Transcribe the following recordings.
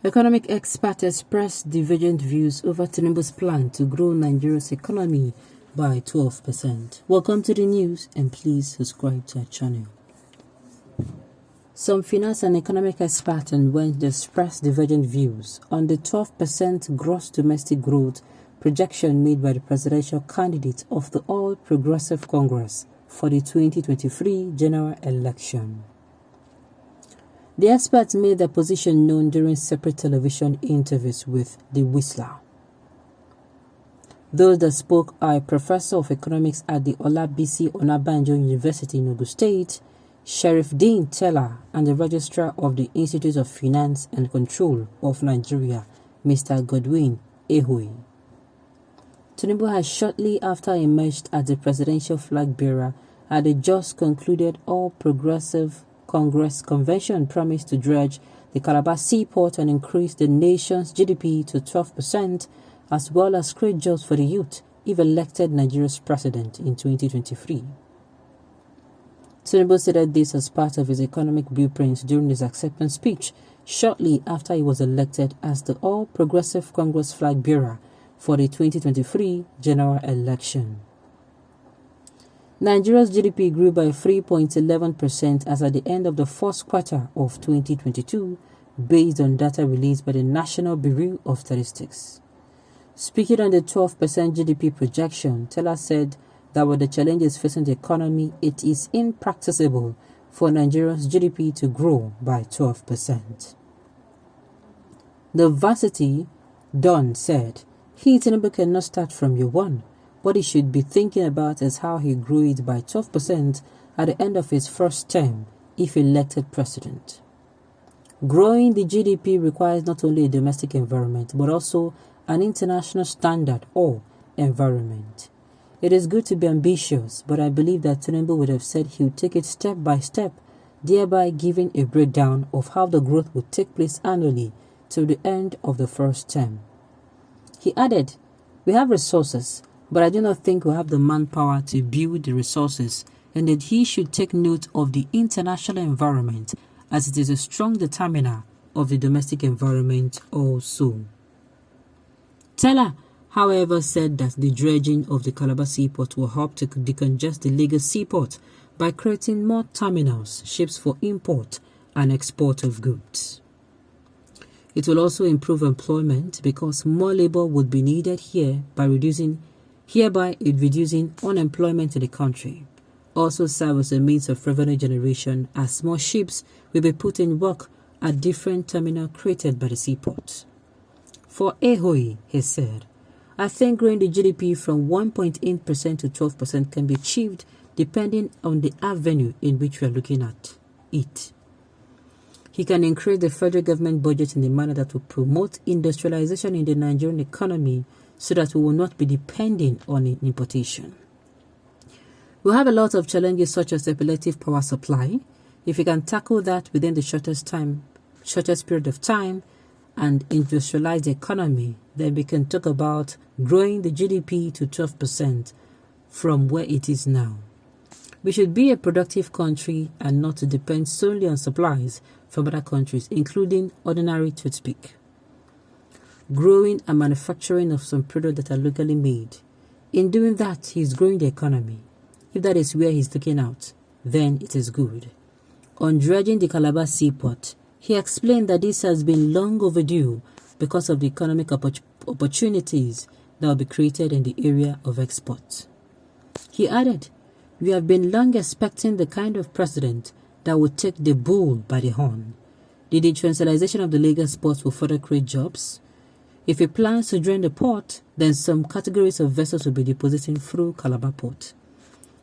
Economic experts expressed divergent views over Tinubu's plan to grow Nigeria's economy by 12%. Welcome to the news and please subscribe to our channel. Some finance and economic experts went to express divergent views on the 12% gross domestic growth projection made by the presidential candidate of the All Progressive Congress for the 2023 general election. The experts made their position known during separate television interviews with the Whistler. Those that spoke are a professor of economics at the Olabisi Onabanjo University in Ogun State, Sheriff Dean Teller, and the registrar of the Institute of Finance and Control of Nigeria, Mr. Godwin Ehoe. Tinubu has shortly after emerged as the presidential flag bearer at the just concluded All Progressive Congress convention promised to dredge the Calabar seaport and increase the nation's GDP to 12%, as well as create jobs for the youth if elected Nigeria's president in 2023. Tinubu said this as part of his economic blueprints during his acceptance speech shortly after he was elected as the All Progressive Congress flag bearer for the 2023 general election. Nigeria's GDP grew by 3.11% as at the end of the first quarter of 2022, based on data released by the National Bureau of Statistics. Speaking on the 12% GDP projection, Teller said that with the challenges facing the economy, it is impracticable for Nigeria's GDP to grow by 12%. The varsity, Don said, Tinubu cannot start from year one. What he should be thinking about is how he grew it by 12% at the end of his first term if elected president. Growing the GDP requires not only a domestic environment but also an international standard or environment. It is good to be ambitious, but I believe that Tinubu would have said he would take it step by step, thereby giving a breakdown of how the growth would take place annually till the end of the first term. He added, "We have resources, but I do not think we have the manpower to build the resources, and that he should take note of the international environment as it is a strong determiner of the domestic environment also." Teller, however, said that the dredging of the Calabar seaport will help to decongest the Lagos seaport by creating more terminals, ships for import and export of goods. It will also improve employment because more labor would be needed hereby reducing unemployment in the country. Also serve as a means of revenue generation as more ships will be put in work at different terminals created by the seaport. For Ehoe, he said, "I think growing the GDP from 1.8% to 12% can be achieved depending on the avenue in which we are looking at it. He can increase the federal government budget in a manner that will promote industrialization in the Nigerian economy so that we will not be depending on importation. We have a lot of challenges such as epileptic power supply. If we can tackle that within the shortest period of time and industrialize the economy, then we can talk about growing the GDP to 12% from where it is now. We should be a productive country and not to depend solely on supplies from other countries, including ordinary toothpick. Growing and manufacturing of some products that are locally made. In doing that, he's growing the economy. If that is where he's looking out, then it is good." On dredging the Calabar seaport, he explained that this has been long overdue because of the economic opportunities that will be created in the area of export. He added, "We have been long expecting the kind of president that would take the bull by the horn. The decentralization of the Lagos port will further create jobs. If he plans to drain the port, then some categories of vessels will be depositing through Calabar port.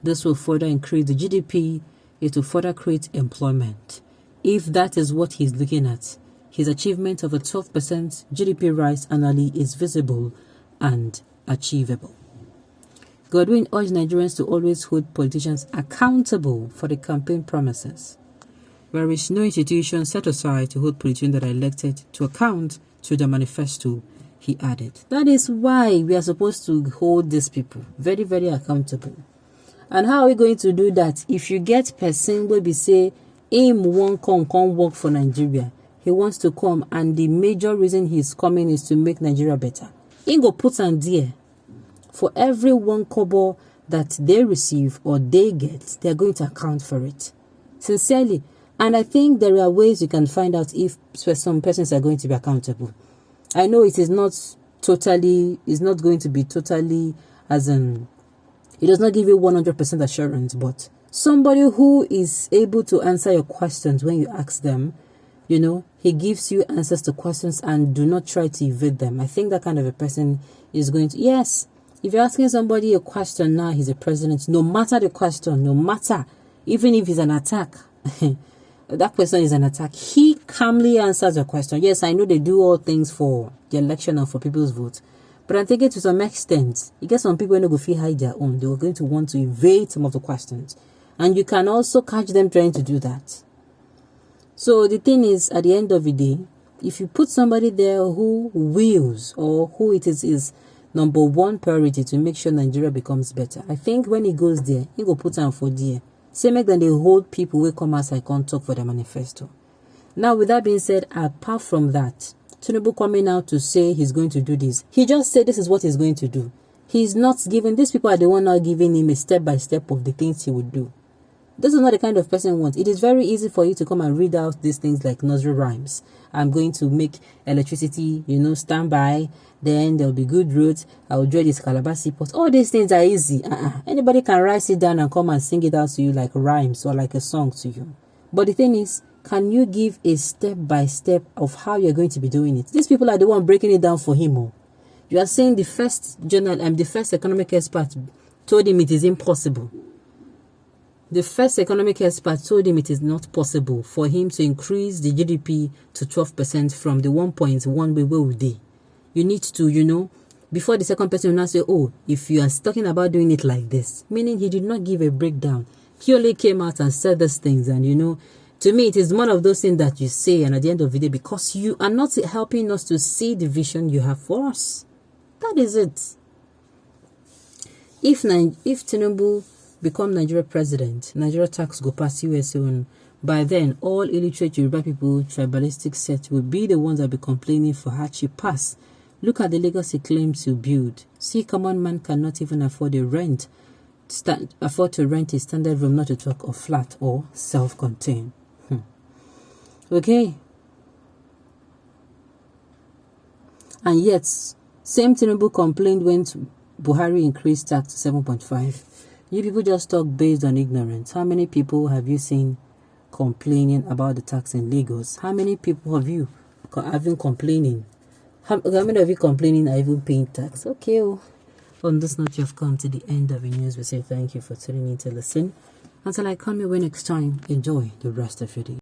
This will further increase the GDP. It will further create employment. If that is what he's looking at, his achievement of a 12% GDP rise annually is visible and achievable." Godwin urged Nigerians to always hold politicians accountable for the campaign promises. There is no institution set aside to hold politicians that are elected to account to the manifesto, he added. That is why we are supposed to hold these people very, very accountable. And how are we going to do that if you get person will be say, aim one come work for Nigeria? he wants to come, and the major reason he's coming is to make Nigeria better. He go put on there. For every 1 kobo that they receive or they get, they're going to account for it. Sincerely. And I think there are ways you can find out if some persons are going to be accountable. I know it is not going to be totally as in, it does not give you 100% assurance, but somebody who is able to answer your questions when you ask them, he gives you answers to questions and do not try to evade them. I think that kind of a person is going to, yes, if you're asking somebody a question now, he's a president, no matter the question, even if it's an attack, that question is an attack, he calmly answers your question. Yes, I know they do all things for the election and for people's vote, but I think to some extent, you get some people when they go feel hide their own, they were going to want to evade some of the questions. And you can also catch them trying to do that. So the thing is, at the end of the day, if you put somebody there who wills or who it is number one priority to make sure Nigeria becomes better, I think when he goes there, he go put on for there. Say make them they hold people who come outside can't talk for their manifesto. Now, with that being said, apart from that, Tinubu coming out to say he's going to do this. He just said this is what he's going to do. He's not giving, these people are the one now giving him a step-by-step of the things he would do. This is not the kind of person he wants. It is very easy for you to come and read out these things like nursery rhymes. I'm going to make electricity, stand by. Then there'll be good roads. I will draw this Calabar seaport. All these things are easy. Anybody can write it down and come and sing it out to you like rhymes or like a song to you. But the thing is, can you give a step-by-step of how you're going to be doing it? These people are the one breaking it down for him. Oh. You are saying the first economic expert told him it is impossible. The first economic expert told him it is not possible for him to increase the GDP to 12% from the 1.1 we were with. You need to, before the second person will not say, oh, if you are talking about doing it like this, meaning he did not give a breakdown. He only came out and said these things. And, to me, it is one of those things that you say, and at the end of the day, because you are not helping us to see the vision you have for us. That is it. If Tinubu become Nigeria president, Nigeria tax go past USA on. By then, all illiterate Yoruba people, tribalistic sets will be the ones that be complaining for hardship pass. Look at the legacy claims to build. See, common man cannot even afford to rent a standard room, not to talk of flat or self-contained. Okay. And yet, same Tinubu complained when Buhari increased tax to 7.5. You people just talk based on ignorance. How many people have you seen complaining about the tax in Lagos? How many people have you been complaining? How many of you complaining are even paying tax? Okay. On this note, you have come to the end of the news. We say thank you for tuning in to listen. Until I come your way next time, enjoy the rest of your day.